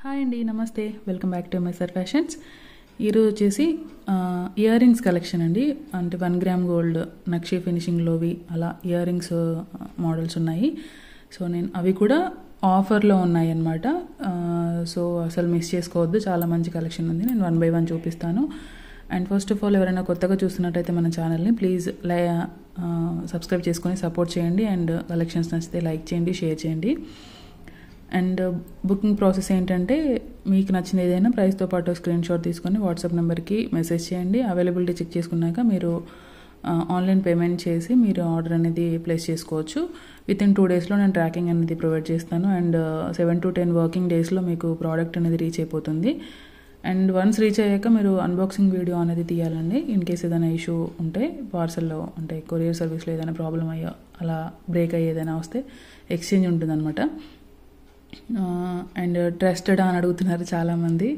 Hi అండి, నమస్తే. Welcome back to MSR fashions. ఈరోజు వచ్చేసి ఇయర్ రింగ్స్ కలెక్షన్ అండి. అంటే 1 గ్రామ్ గోల్డ్ నక్షి ఫినిషింగ్లోవి అలా ఇయర్ రింగ్స్ మోడల్స్ ఉన్నాయి. సో నేను అవి కూడా ఆఫర్లో ఉన్నాయి అన్నమాట. సో అసలు మిస్ చేసుకోవద్దు, చాలా మంచి కలెక్షన్ ఉంది. నేను 1 by 1 చూపిస్తాను. అండ్ ఫస్ట్ ఆఫ్ ఆల్ ఎవరైనా కొత్తగా చూస్తున్నట్టయితే మన ఛానల్ని ప్లీజ్ సబ్స్క్రైబ్ చేసుకొని సపోర్ట్ చేయండి. అండ్ కలెక్షన్స్ నచ్చితే లైక్ చేయండి, షేర్ చేయండి. అండ్ బుకింగ్ ప్రాసెస్ ఏంటంటే, మీకు నచ్చిన ఏదైనా ప్రైస్తో పాటు స్క్రీన్ షాట్ తీసుకొని వాట్సాప్ నెంబర్కి మెసేజ్ చేయండి. అవైలబిలిటీ చెక్ చేసుకున్నాక మీరు ఆన్లైన్ పేమెంట్ చేసి మీరు ఆర్డర్ అనేది ప్లేస్ చేసుకోవచ్చు. వితిన్ 2 daysలో నేను ట్రాకింగ్ అనేది ప్రొవైడ్ చేస్తాను. అండ్ 7 to 10 వర్కింగ్ డేస్లో మీకు ప్రోడక్ట్ అనేది రీచ్ అయిపోతుంది. అండ్ వన్స్ రీచ్ అయ్యాక మీరు అన్బాక్సింగ్ వీడియో అనేది తీయాలండి. ఇన్ కేస్ ఏదైనా ఇష్యూ ఉంటే పార్సల్లో, అంటే కొరియర్ సర్వీస్లో ఏదైనా ప్రాబ్లం అయ్యా అలా బ్రేక్ అయ్యి ఏదైనా వస్తే ఎక్స్చేంజ్ ఉంటుందన్నమాట. అండ్ ట్రస్టెడ్ అని అడుగుతున్నారు చాలామంది.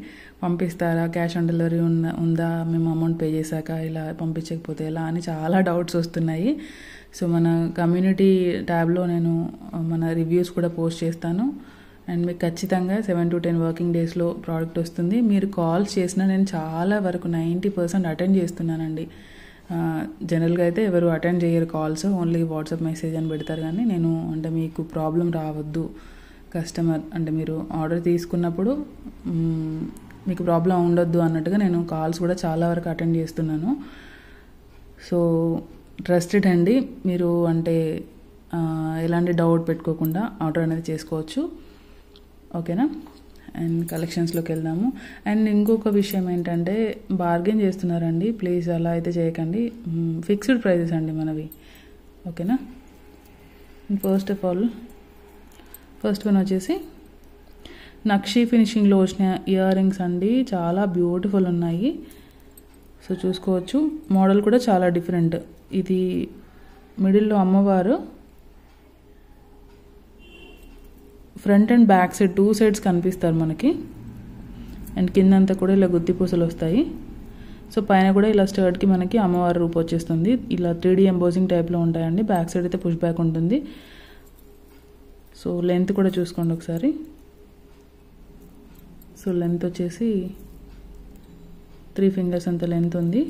పంపిస్తారా, క్యాష్ ఆన్ డెలివరీ ఉందా, మేము అమౌంట్ పే చేశాక ఇలా పంపించకపోతే ఎలా అని చాలా డౌట్స్ వస్తున్నాయి. సో మన కమ్యూనిటీ ట్యాబ్లో నేను మన రివ్యూస్ కూడా పోస్ట్ చేస్తాను. అండ్ మీకు ఖచ్చితంగా 7 to 10 వర్కింగ్ డేస్లో ప్రోడక్ట్ వస్తుంది. మీరు కాల్స్ చేసినా నేను చాలా వరకు 90% అటెండ్ చేస్తున్నానండి. జనరల్గా అయితే ఎవరు అటెండ్ చేయరు కాల్స్, ఓన్లీ వాట్సాప్ మెసేజ్ అని పెడతారు. కానీ నేను అంటే మీకు ప్రాబ్లం రావద్దు, కస్టమర్ అంటే మీరు ఆర్డర్ తీసుకున్నప్పుడు మీకు ప్రాబ్లం ఉండొద్దు అన్నట్టుగా నేను కాల్స్ కూడా చాలా వరకు అటెండ్ చేస్తున్నాను. సో ట్రస్టెడ్ అండి, మీరు అంటే ఎలాంటి డౌట్ పెట్టుకోకుండా ఆర్డర్ అనేది చేసుకోవచ్చు. ఓకేనా? అండ్ కలెక్షన్స్లోకి వెళ్దాము. అండ్ ఇంకొక విషయం ఏంటంటే, బార్గెన్ చేస్తున్నారండి, ప్లీజ్ అలా అయితే చేయకండి. ఫిక్స్డ్ ప్రైజెస్ అండి మనవి. ఓకేనా? ఫస్ట్ వన్ వచ్చేసి నక్షి ఫినిషింగ్లో వచ్చిన ఇయర్ రింగ్స్ అండి. చాలా బ్యూటిఫుల్ ఉన్నాయి. సో చూసుకోవచ్చు, మోడల్ కూడా చాలా డిఫరెంట్. ఇది మిడిల్లో అమ్మవారు, front and back side 2 sides కనిపిస్తారు మనకి. అండ్ కిందంతా కూడా ఇలా గుత్తి పూసలు వస్తాయి. సో పైన కూడా ఇలా స్టర్ట్కి మనకి అమ్మవారి రూపు వచ్చేస్తుంది. ఇలా 3D ఎంబోజింగ్ టైప్లో ఉంటాయండి. బ్యాక్ సైడ్ అయితే పుష్ బ్యాక్ ఉంటుంది. సో లెంత్ కూడా చూసుకోండి ఒకసారి. సో లెంత్ వచ్చేసి 3 fingers అంత లెంత్ ఉంది.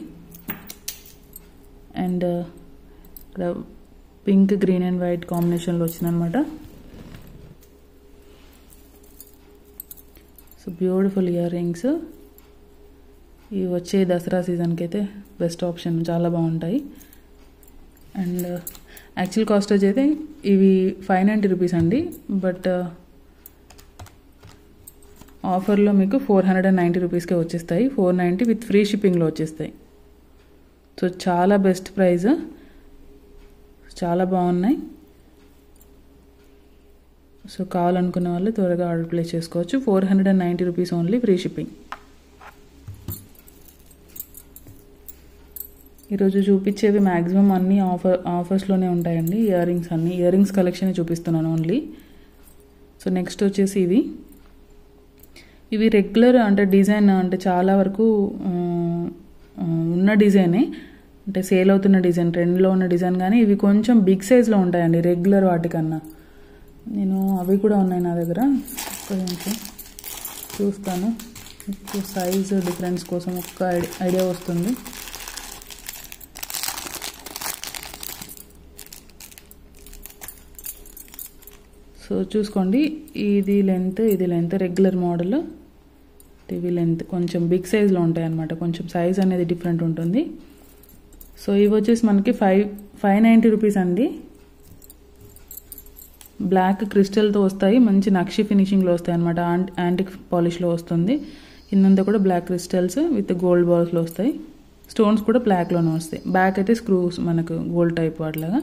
అండ్ ఇక్కడ పింక్, గ్రీన్ అండ్ వైట్ కాంబినేషన్లో వచ్చిందనమాట. So beautiful ear rings. ఇవి వచ్చే దసరా సీజన్కి అయితే బెస్ట్ ఆప్షన్, చాలా బాగుంటాయి. అండ్ యాక్చువల్ కాస్ట్ వచ్చి ఇవి 590 రూపీస్ అండి. బట్ ఆఫర్లో మీకు 490 రూపీస్కే వచ్చేస్తాయి. 490 విత్ ఫ్రీ షిప్పింగ్లో వచ్చేస్తాయి. సో చాలా బెస్ట్ ప్రైస్, చాలా బాగున్నాయి. సో కావాలనుకున్న వాళ్ళు త్వరగా ఆర్డర్ ప్లేస్ చేసుకోవచ్చు. 490 రూపీస్ ఓన్లీ, ఫ్రీ షిప్పింగ్. ఈరోజు చూపించేవి మ్యాక్సిమం అన్నీ ఆఫర్స్లోనే ఉంటాయండి. ఇయర్ రింగ్స్ అన్నీ, ఇయర్ రింగ్స్ కలెక్షన్ చూపిస్తున్నాను ఓన్లీ. సో నెక్స్ట్ వచ్చేసి ఇవి రెగ్యులర్ అంటే డిజైన్, అంటే చాలా వరకు ఉన్న డిజైనే, అంటే సేల్ అవుతున్న డిజైన్, ట్రెండ్లో ఉన్న డిజైన్. కానీ ఇవి కొంచెం బిగ్ సైజ్లో ఉంటాయండి రెగ్యులర్ వాటికన్నా. నేను అవి కూడా ఉన్నాయి నా దగ్గర, కొంచెం చూస్తాను. సైజ్ డిఫరెన్స్ కోసం ఒక్క ఐడియా వస్తుంది. సో చూసుకోండి, ఇది లెంత్ రెగ్యులర్ మోడల్. ఇవి లెంత్ కొంచెం బిగ్ సైజ్లో ఉంటాయి అన్నమాట. కొంచెం సైజ్ అనేది డిఫరెంట్ ఉంటుంది. సో ఇవి వచ్చేసి మనకి 590 రూపీస్ అండి. బ్లాక్ క్రిస్టల్తో వస్తాయి, మంచి నక్షి ఫినిషింగ్లో వస్తాయి అనమాట. యాంటిక్ పాలిష్లో వస్తుంది. కిందంతా కూడా బ్లాక్ క్రిస్టల్స్ విత్ గోల్డ్ బాల్స్లో వస్తాయి. స్టోన్స్ కూడా బ్లాక్లోనే వస్తాయి. బ్యాక్ అయితే స్క్రూస్ మనకు గోల్డ్ టైప్ అట్లాగా.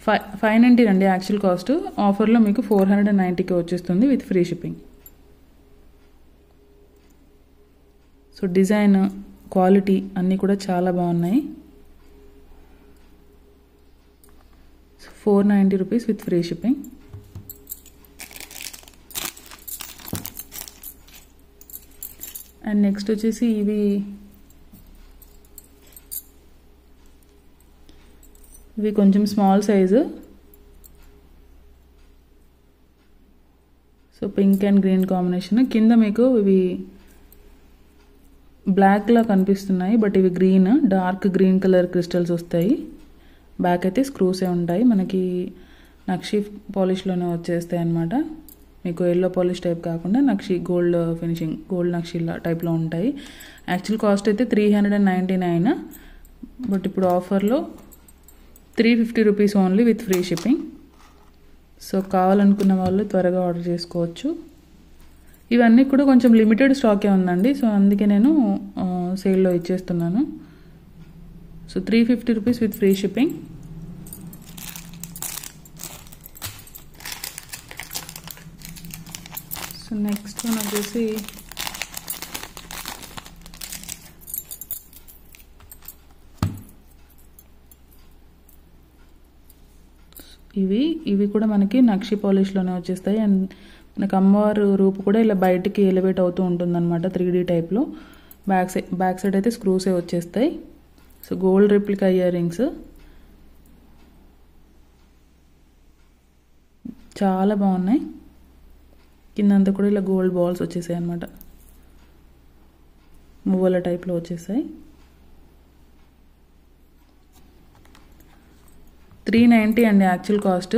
590 అండి యాక్చువల్ కాస్ట్. ఆఫర్లో మీకు 490కి వచ్చేస్తుంది with free shipping. So design, quality అన్నీ కూడా చాలా బాగున్నాయి. 490 rupees with free shipping. And next వచ్చేసి ఇవి కొంచెం small size. So pink and green combination. కింద మీకు ఇవి బ్లాక్లా కనిపిస్తున్నాయి, బట్ ఇవి green, dark green colour crystals వస్తాయి. బ్యాక్ అయితే స్క్రూసే ఉంటాయి. మనకి నక్షి పాలిష్లోనే వచ్చేస్తాయి అన్నమాట. మీకు ఎల్లో పాలిష్ టైప్ కాకుండా నక్షి గోల్డ్ ఫినిషింగ్, గోల్డ్ నక్షి టైప్లో ఉంటాయి. యాక్చువల్ కాస్ట్ అయితే 399, బట్ ఇప్పుడు ఆఫర్లో 350 rupees only with free shipping. So కావాలనుకున్న వాళ్ళు త్వరగా ఆర్డర్ చేసుకోవచ్చు. ఇవన్నీ కూడా కొంచెం లిమిటెడ్ స్టాకే ఉందండి, సో అందుకే నేను సేల్లో ఇచ్చేస్తున్నాను. So 350 rupees with free shipping. So next one వచ్చేసి ఇవి కూడా మనకి నక్షి పాలిష్లోనే వచ్చేస్తాయి. అండ్ మనకు అమ్మవారు రూపు కూడా ఇలా బయటికి ఎలివేట్ అవుతూ ఉంటుంది అనమాట, 3D టైప్లో. బ్యాక్ సైడ్ అయితే స్క్రూసే వచ్చేస్తాయి. So gold replica ear rings చాలా బాగున్నాయి. కిందంతా కూడా ఇలా గోల్డ్ బాల్స్ వచ్చేసాయి అనమాట, మువ్వల టైప్లో వచ్చేసాయి. 390 అండి actual cost,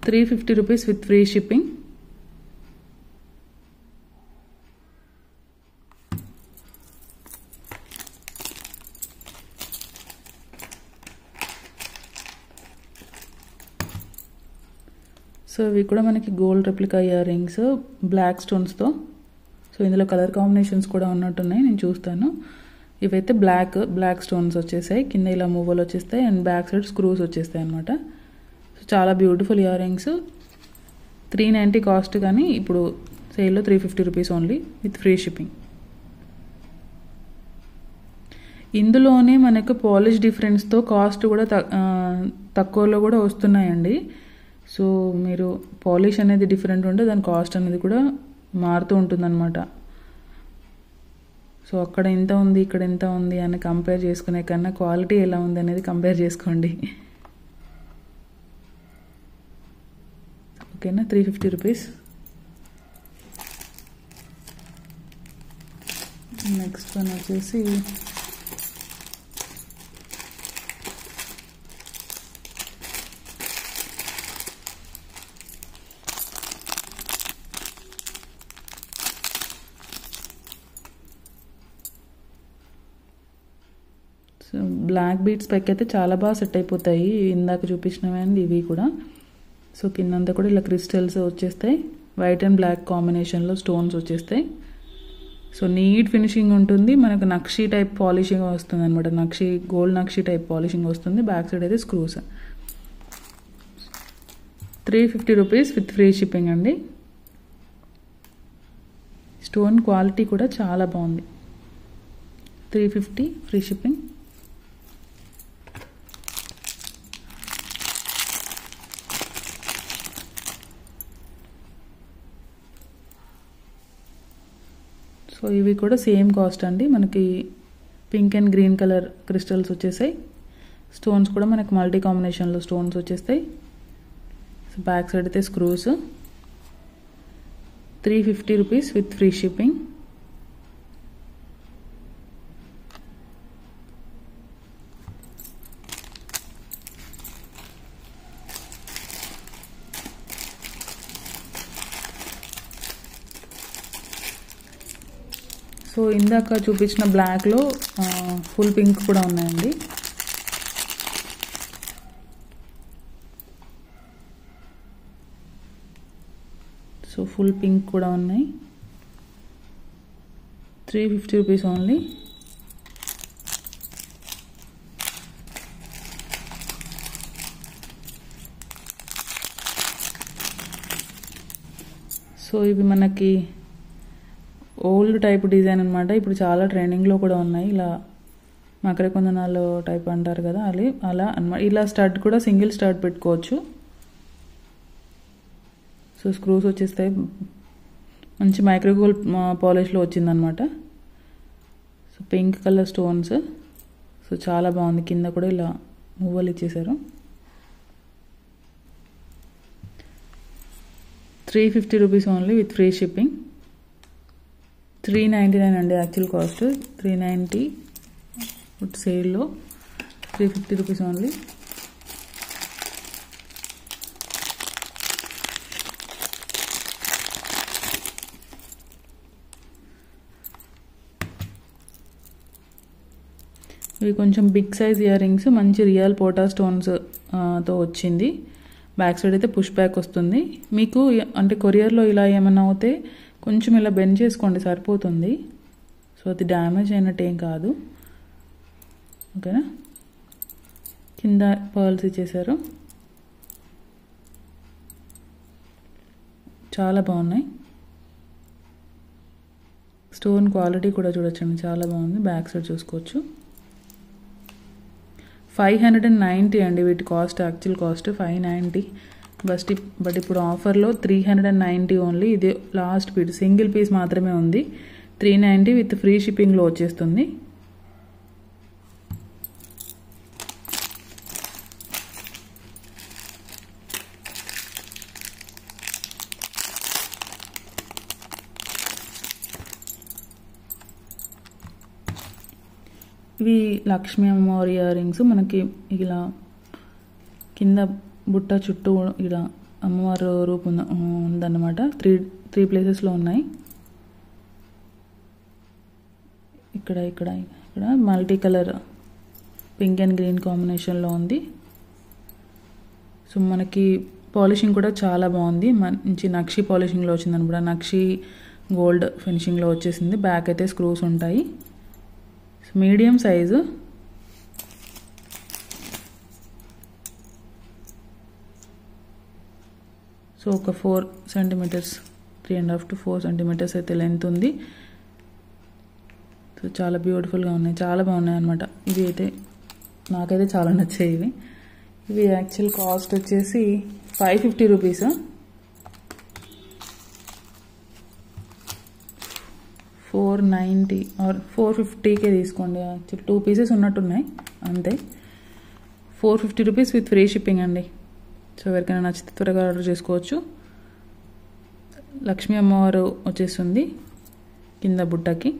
350 rupees with free shipping. So ఇవి కూడా మనకి gold replica ear rings black స్టోన్స్తో. సో ఇందులో కలర్ కాంబినేషన్స్ కూడా ఉన్నట్టున్నాయి, నేను చూస్తాను. ఇవైతే బ్లాక్ స్టోన్స్ వచ్చేసాయి, కింద ఇలా మూవలు వచ్చేస్తాయి అండ్ బ్యాక్ సైడ్ స్క్రూస్ వచ్చేస్తాయి అనమాట. సో చాలా బ్యూటిఫుల్ ఇయర్ రింగ్స్. 390 కాస్ట్, కానీ ఇప్పుడు సేల్లో 350 rupees only with free shipping. ఇందులోనే మనకు పాలిష్ డిఫరెన్స్తో కాస్ట్ కూడా తక్కువలో కూడా వస్తున్నాయండి. సో మీరు పాలిష్ అనేది డిఫరెంట్ ఉంటే దాని కాస్ట్ అనేది కూడా మారుతూ ఉంటుందన్నమాట. సో అక్కడ ఎంత ఉంది, ఇక్కడ ఎంత ఉంది అని కంపేర్ చేసుకునే కన్నా క్వాలిటీ ఎలా ఉంది అనేది కంపేర్ చేసుకోండి. ఓకేనా, 350 రూపీస్. నెక్స్ట్ వన్ వచ్చేసి సో బ్లాక్ బీడ్స్ పైకి అయితే చాలా బాగా సెట్ అయిపోతాయి, ఇందాక చూపించినవి అండ్ ఇవి కూడా. సో కిందంతా కూడా ఇలా క్రిస్టల్స్ వచ్చేస్తాయి, వైట్ అండ్ బ్లాక్ కాంబినేషన్లో స్టోన్స్ వచ్చేస్తాయి. సో నీట్ ఫినిషింగ్ ఉంటుంది, మనకు నక్షి టైప్ పాలిషింగ్ వస్తుంది అనమాట, గోల్డ్ నక్షి టైప్ పాలిషింగ్ వస్తుంది. బ్యాక్ సైడ్ అయితే screws. 350 rupees with free shipping అండి. స్టోన్ క్వాలిటీ కూడా చాలా బాగుంది. 350 ఫ్రీ షిప్పింగ్. సో ఇవి కూడా సేమ్ కాస్ట్ అండి, మనకి pink and green colour crystals వచ్చేసాయి. స్టోన్స్ కూడా మనకి మల్టీ కాంబినేషన్లో స్టోన్స్ వచ్చేస్తాయి. సో బ్యాక్ సైడ్ అయితే screws. 350 rupees with free shipping. So ఇందాక చూపించిన బ్లాక్లో ఫుల్ పింక్ కూడా ఉన్నాయండి. సో ఫుల్ పింక్ కూడా ఉన్నాయి. 350 రూపీస్ ఓన్లీ. సో ఇవి మనకి ఓల్డ్ టైప్ డిజైన్ అనమాట, ఇప్పుడు చాలా ట్రెండింగ్లో కూడా ఉన్నాయి. ఇలా మకర కుందనాలు టైప్ అంటారు కదా, అలా అనమాట. ఇలా స్టడ్ కూడా సింగిల్ స్టడ్ పెట్టుకోవచ్చు. సో స్క్రూస్ వచ్చేస్తాయి, మంచి మైక్రోగోల్డ్ పాలిష్లో వచ్చిందనమాట. So pink colour stones. So చాలా బాగుంది, కింద కూడా ఇలా మువ్వలు ఇచ్చేసారు. 350 rupees only with free shipping. 399 అండి యాక్చువల్ కాస్ట్. 390 సేల్లో 350 రూపీస్ ఓన్లీ. ఇవి కొంచెం బిగ్ సైజ్ ఇయర్ రింగ్స్, మంచి రియల్ పోటా స్టోన్స్ తో వచ్చింది. బ్యాక్ సైడ్ అయితే పుష్ బ్యాక్ వస్తుంది. మీకు అంటే కొరియర్లో ఇలా ఏమైనా అవుతే కొంచెం ఇలా బెండ్ చేసుకోండి, సరిపోతుంది. సో అది డ్యామేజ్ అయినట్టు ఏం కాదు. ఓకేనా. కింద పర్ల్స్ ఇచ్చేసారు, చాలా బాగున్నాయి. స్టోన్ క్వాలిటీ కూడా చూడొచ్చండి, చాలా బాగుంది. బ్యాక్ సైడ్ చూసుకోవచ్చు. 590 అండి వీటి కాస్ట్. యాక్చువల్ కాస్ట్ 590, బట్ ఇప్పుడు ఆఫర్లో 390 ఓన్లీ. ఇది లాస్ట్ పీస్, సింగిల్ పీస్ మాత్రమే ఉంది. 390 విత్ ఫ్రీ షిప్పింగ్లో వచ్చేస్తుంది. ఇవి లక్ష్మీ అమ్మవారి ఇయర్ రింగ్స్. మనకి ఇలా కింద బుట్ట చుట్టూ ఇలా అమ్మవారు రూపం ఉందన్నమాట. త్రీ ప్లేసెస్లో ఉన్నాయి. ఇక్కడ ఇక్కడ ఇక్కడ multi colour pink and green కాంబినేషన్లో ఉంది. సో మనకి పాలిషింగ్ కూడా చాలా బాగుంది. మంచి నక్షి పాలిషింగ్లో వచ్చింది అనమాట. నక్షి గోల్డ్ ఫినిషింగ్లో వచ్చేసింది. బ్యాక్ అయితే స్క్రూస్ ఉంటాయి. Medium size. సో ఒక 4 సెంటీమీటర్స్, 3.5 to 4 సెంటీమీటర్స్ అయితే లెంత్ ఉంది. సో చాలా బ్యూటిఫుల్గా ఉన్నాయి, చాలా బాగున్నాయి అన్నమాట. ఇవి అయితే నాకైతే చాలా నచ్చాయి ఇవి. ఇవి యాక్చువల్ కాస్ట్ వచ్చేసి 550 రూపీస్. 490 ఆర్ 450కే తీసుకోండి. యాక్చువల్ 2 పీసెస్ ఉన్నట్టున్నాయి అంతే. 450 రూపీస్ విత్ ఫ్రీ షిప్పింగ్ అండి. సో ఎవరికైనా నచ్చితే త్వరగా ఆర్డర్ చేసుకోవచ్చు. లక్ష్మీ అమ్మవారు వచ్చేస్తుంది కింద బుట్టకి.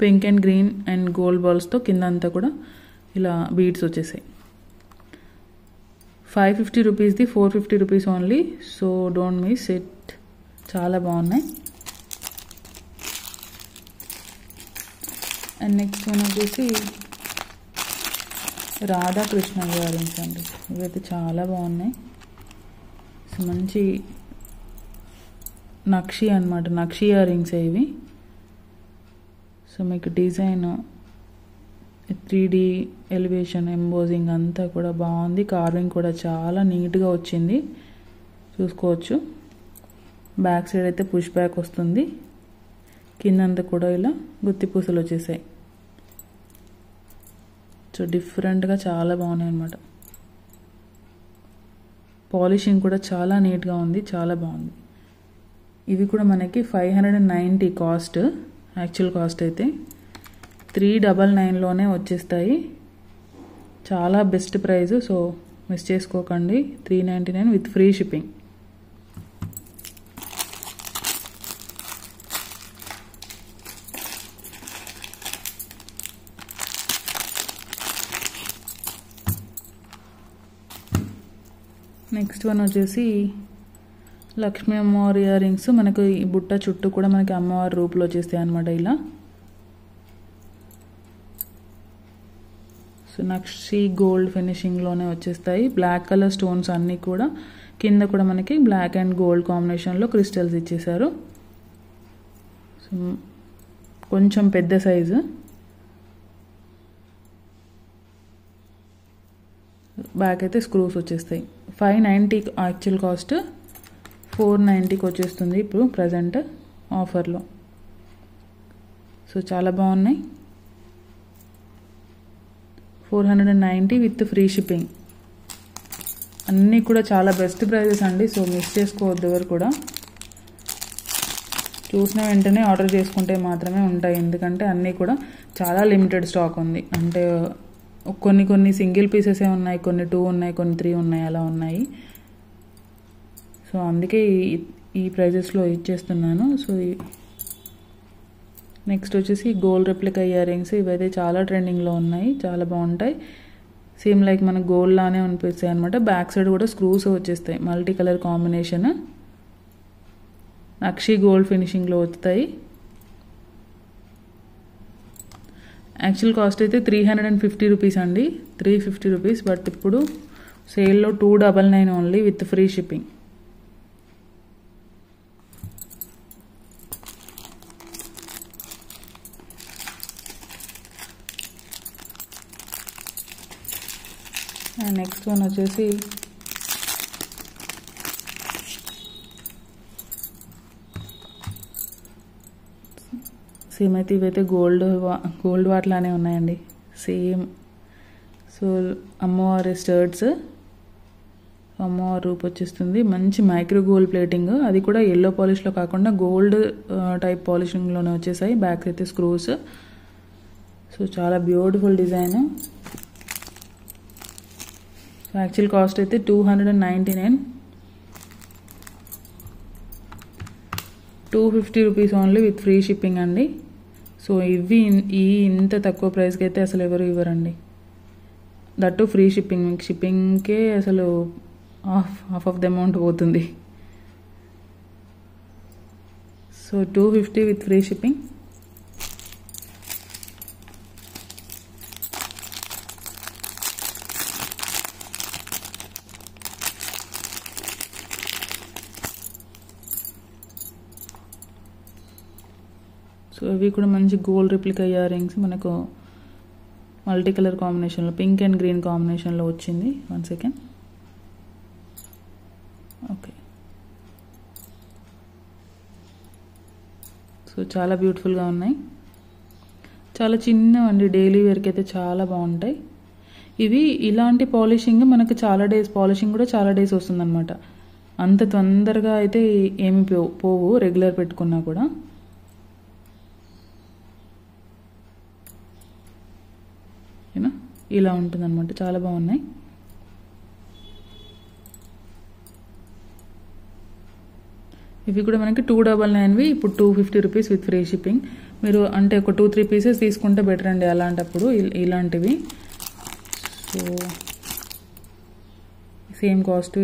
Pink and green and gold బాల్స్తో కింద అంతా కూడా ఇలా బీడ్స్ వచ్చేసాయి. 550 రూపీస్ది 450 rupees only. So don't miss it, చాలా బాగున్నాయి. అండ్ నెక్స్ట్ వన్ వచ్చేసి రాధాకృష్ణ ఇయర్ రింగ్స్ అండి. ఇవైతే చాలా బాగున్నాయి. సో మంచి నక్షి అనమాట, నక్షి ఇయర్ రింగ్స్ ఇవి. సో మీకు డిజైన్ 3D ఎలివేషన్, ఎంబోజింగ్ అంతా కూడా బాగుంది. కార్వింగ్ కూడా చాలా నీట్గా వచ్చింది, చూసుకోవచ్చు. బ్యాక్ సైడ్ అయితే పుష్ బ్యాక్ వస్తుంది. కిందంతా కూడా ఇలా గుత్తి పూసలు వచ్చేసాయి. సో డిఫరెంట్గా చాలా బాగున్నాయి అన్నమాట. పాలిషింగ్ కూడా చాలా నీట్గా ఉంది, చాలా బాగుంది. ఇవి కూడా మనకి 590 కాస్ట్. యాక్చువల్ కాస్ట్ అయితే 399లోనే వచ్చేస్తాయి. చాలా బెస్ట్ ప్రైస్. సో మిస్ చేసుకోకండి. 399 with free shipping. Next one వచ్చేసి లక్ష్మీ అమ్మవారి ఇయర్ రింగ్స్. మనకు ఈ బుట్ట చుట్టూ కూడా మనకి అమ్మవారి రూపులో వచ్చేస్తాయి అనమాట ఇలా. సో నక్షి గోల్డ్ ఫినిషింగ్లోనే వచ్చేస్తాయి. బ్లాక్ కలర్ స్టోన్స్ అన్నీ కూడా కింద కూడా మనకి బ్లాక్ అండ్ గోల్డ్ కాంబినేషన్లో క్రిస్టల్స్ ఇచ్చేసారు. సో కొంచెం పెద్ద సైజు. బ్యాక్ అయితే స్క్రూస్ వచ్చేస్తాయి. 590 యాక్చువల్ కాస్ట్, 490కి వచ్చేస్తుంది ఇప్పుడు ప్రజెంట్ ఆఫర్లో. సో చాలా బాగున్నాయి. 490 విత్ ఫ్రీ షిప్పింగ్. అన్నీ కూడా చాలా బెస్ట్ ప్రైజెస్ అండి. సో మిస్ చేసుకోవద్దు ఎవరు కూడా. చూసిన వెంటనే ఆర్డర్ చేసుకుంటే మాత్రమే ఉంటాయి, ఎందుకంటే అన్నీ కూడా చాలా లిమిటెడ్ స్టాక్ ఉంది. అంటే కొన్ని సింగిల్ పీసెసే ఉన్నాయి, కొన్ని 2 ఉన్నాయి, కొన్ని 3 ఉన్నాయి, అలా ఉన్నాయి. సో అందుకే ఈ ప్రైజెస్లో ఇచ్చేస్తున్నాను. సో నెక్స్ట్ వచ్చేసి గోల్డ్ రెప్లికా ఇయర్ రింగ్స్. ఇవైతే చాలా ట్రెండింగ్లో ఉన్నాయి, చాలా బాగుంటాయి. సేమ్ లైక్ మన గోల్డ్ లానే అనిపిస్తాయి అనమాట. బ్యాక్ సైడ్ కూడా స్క్రూస్ వచ్చేస్తాయి, మల్టీ కలర్ కాంబినేషన్. నక్షి గోల్డ్ ఫినిషింగ్లో వస్తాయి. యాక్చువల్ కాస్ట్ అయితే 350 రూపీస్ అండి, 350 రూపీస్. బట్ ఇప్పుడు సేల్లో 299 only with free shipping. And next one వచ్చేసి సేమ్ అయితే ఇవైతే గోల్డ్ వాట్లానే ఉన్నాయండి, సేమ్. సో అమ్మవారి స్టర్ట్స్, అమ్మవారి రూప్ వచ్చేస్తుంది. మంచి మైక్రో గోల్డ్ ప్లేటింగ్, అది కూడా ఎల్లో పాలిష్లో కాకుండా గోల్డ్ టైప్ పాలిషింగ్లోనే వచ్చేసాయి. బ్యాక్ అయితే స్క్రూస్. సో చాలా beautiful design. So actual cost అయితే 299, 250 rupees only with free shipping అండి. సో ఇవి ఇంత తక్కువ ప్రైస్కి అయితే అసలు ఎవరు ఇవ్వరండి, దట్టు ఫ్రీ షిప్పింగ్. మీకు షిప్పింగ్కే అసలు హాఫ్ ఆఫ్ ద అమౌంట్ పోతుంది. So 250 with free shipping. So ఇవి కూడా మంచి గోల్డ్ రిప్లికా ఇయర్ రింగ్స్. మనకు మల్టీ కలర్ కాంబినేషన్లో, పింక్ అండ్ గ్రీన్ కాంబినేషన్లో వచ్చింది. 1 సెకండ్. ఓకే. సో చాలా బ్యూటిఫుల్గా ఉన్నాయి, చాలా చిన్నవండి. డైలీ వేర్కి అయితే చాలా బాగుంటాయి ఇవి. ఇలాంటి పాలిషింగ్ మనకు చాలా డేస్, పాలిషింగ్ కూడా చాలా డేస్ వస్తుందన్నమాట. అంత తొందరగా అయితే ఏమి పోవు రెగ్యులర్ పెట్టుకున్నా కూడా. ఇలా ఉంటుందన్నమాట, చాలా బాగున్నాయి. ఇవి కూడా మనకి 299వి ఇప్పుడు 250 రూపీస్ విత్ ఫ్రీ షిప్పింగ్. మీరు అంటే ఒక 2-3 పీసెస్ తీసుకుంటే బెటర్ అండి అలాంటప్పుడు ఇలాంటివి. So same cost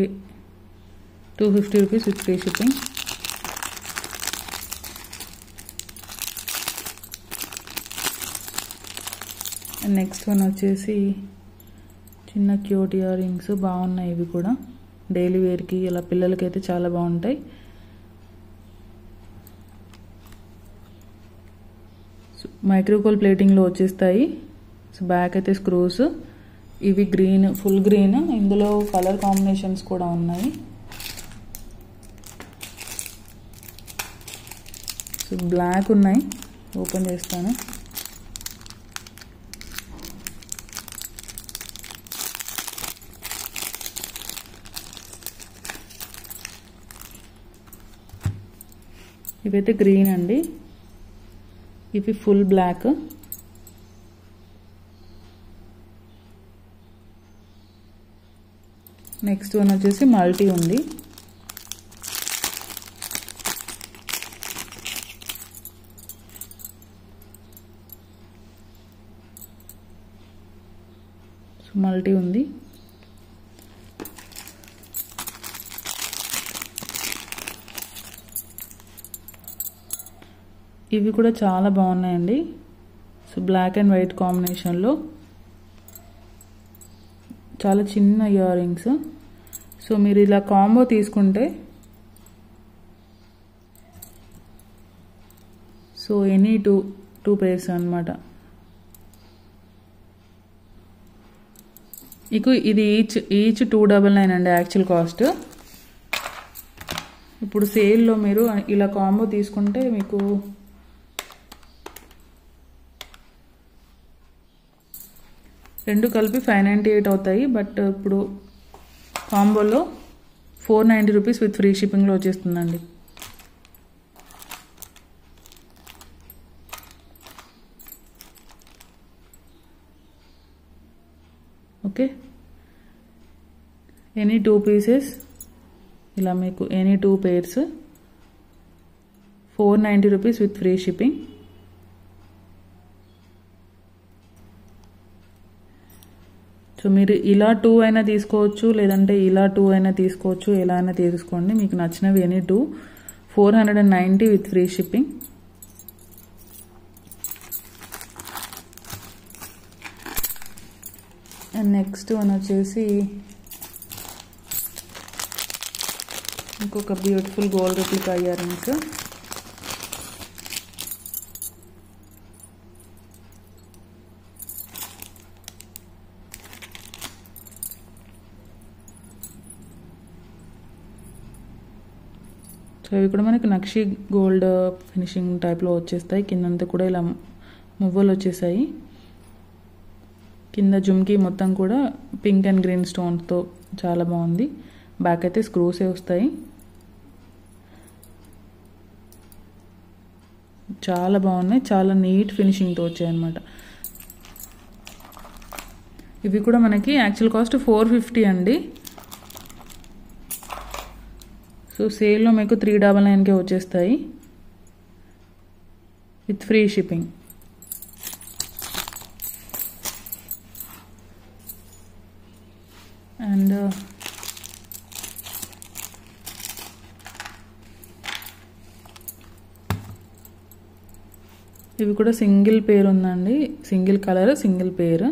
250 rupees with free shipping. Next one వచ్చేసి చిన్న క్యూట్ ఇయర్ రింగ్స్, బాగున్నాయి ఇవి కూడా. డైలీ వేర్కి ఇలా పిల్లలకైతే చాలా బాగుంటాయి. మైక్రోగోల్డ్ ప్లేటింగ్లో వచ్చేస్తాయి. సో బ్యాక్ అయితే స్క్రూస్. ఇవి గ్రీన్, ఫుల్ గ్రీన్. ఇందులో కలర్ కాంబినేషన్స్ కూడా ఉన్నాయి. సో బ్లాక్ ఉన్నాయి, ఓపెన్ చేస్తాను. ఇవైతే గ్రీన్ అండి, ఇవి ఫుల్ బ్లాక్. నెక్స్ట్ వన్ వచ్చేసి మల్టీ ఉంది. సో మల్టీ ఉంది. ఇవి కూడా చాలా బాగున్నాయండి. సో బ్లాక్ అండ్ వైట్ కాంబినేషన్లో చాలా చిన్న ఇయర్ రింగ్స్. సో మీరు ఇలా కాంబో తీసుకుంటే సో ఎనీ టూ పేర్స్ అనమాట. ఇది ఈచ్ 299 అండి యాక్చువల్ కాస్ట్. ఇప్పుడు సేల్లో మీరు ఇలా కాంబో తీసుకుంటే మీకు రెండు కలిపి 598 అవుతాయి. బట్ ఇప్పుడు కాంబోలో 490 రూపీస్ విత్ ఫ్రీ షిప్పింగ్లో వచ్చేస్తుందండి. ఓకే, ఎనీ 2 పీసెస్ ఇలా మీకు any 2 pairs 490 rupees with free shipping. So మీరు ఇలా 2 అయినా తీసుకోవచ్చు, లేదంటే ఇలా 2 అయినా తీసుకోవచ్చు, ఎలా అయినా తీసుకోండి, మీకు నచ్చినవి any 2. 490 with free shipping. And next one వచ్చేసి ఇంకొక beautiful gold replica ear rings. So ఇవి కూడా మనకి నక్షి గోల్డ్ ఫినిషింగ్ టైప్లో వచ్చేస్తాయి. కిందంతా కూడా ఇలా మువ్వలు వచ్చేసాయి. కింద జుమ్కి మొత్తం కూడా పింక్ అండ్ గ్రీన్ స్టోన్స్తో చాలా బాగుంది. బ్యాక్ అయితే స్క్రూసే వస్తాయి. చాలా బాగున్నాయి, చాలా నీట్ ఫినిషింగ్తో వచ్చాయన్నమాట. ఇవి కూడా మనకి యాక్చువల్ కాస్ట్ 450 అండి. సో సేల్లో మీకు 399కే వచ్చేస్తాయి విత్ ఫ్రీ షిప్పింగ్. అండ్ ఇవి కూడా సింగిల్ పేర్ ఉందండి, single colour single pair.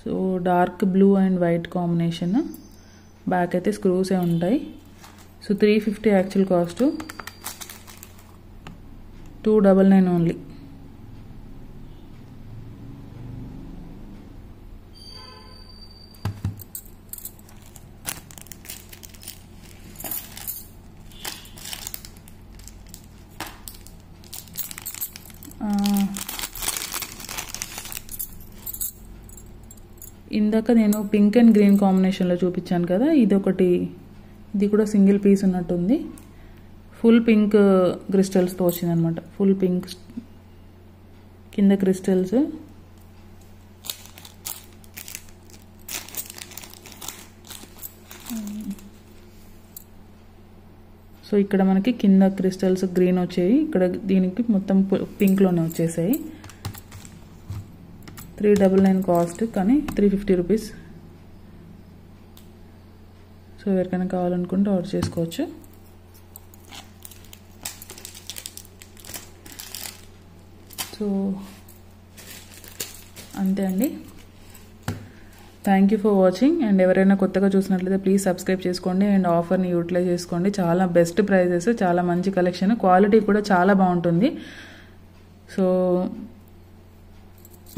So dark blue and white combination. Back అయితే స్క్రూసే ఉంటాయి. So 350 actual cost, 299 only. ఇందాక నేను పింక్ అండ్ గ్రీన్ కాంబినేషన్లో చూపించాను కదా, ఇది కూడా సింగిల్ పీస్ ఉన్నట్టుంది. ఫుల్ పింక్ క్రిస్టల్స్తో వచ్చిందనమాట. ఫుల్ పింక్ కింద క్రిస్టల్స్. సో ఇక్కడ మనకి కింద క్రిస్టల్స్ గ్రీన్ వచ్చాయి, ఇక్కడ దీనికి మొత్తం పింక్లోనే వచ్చేసాయి. 399 కాస్ట్, కానీ 350 రూపీస్. సో ఎవరికైనా కావాలనుకుంటే ఆర్డర్ చేసుకోవచ్చు. సో అంతే అండి. Thank you for watching. And ఎవరైనా కొత్తగా చూసినట్లయితే ప్లీజ్ సబ్స్క్రైబ్ చేసుకోండి అండ్ ఆఫర్ని యూటిలైజ్ చేసుకోండి. చాలా బెస్ట్ ప్రైజెస్, చాలా మంచి కలెక్షన్, క్వాలిటీ కూడా చాలా బాగుంటుంది. సో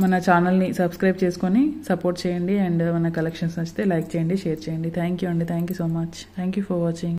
మన ఛానల్ని సబ్స్క్రైబ్ చేసుకొని సపోర్ట్ చేయండి. అండ్ మన కలెక్షన్స్ నచ్చితే లైక్ చేయండి, షేర్ చేయండి. థ్యాంక్ యూ అండి. Thank you so much. Thank you for watching.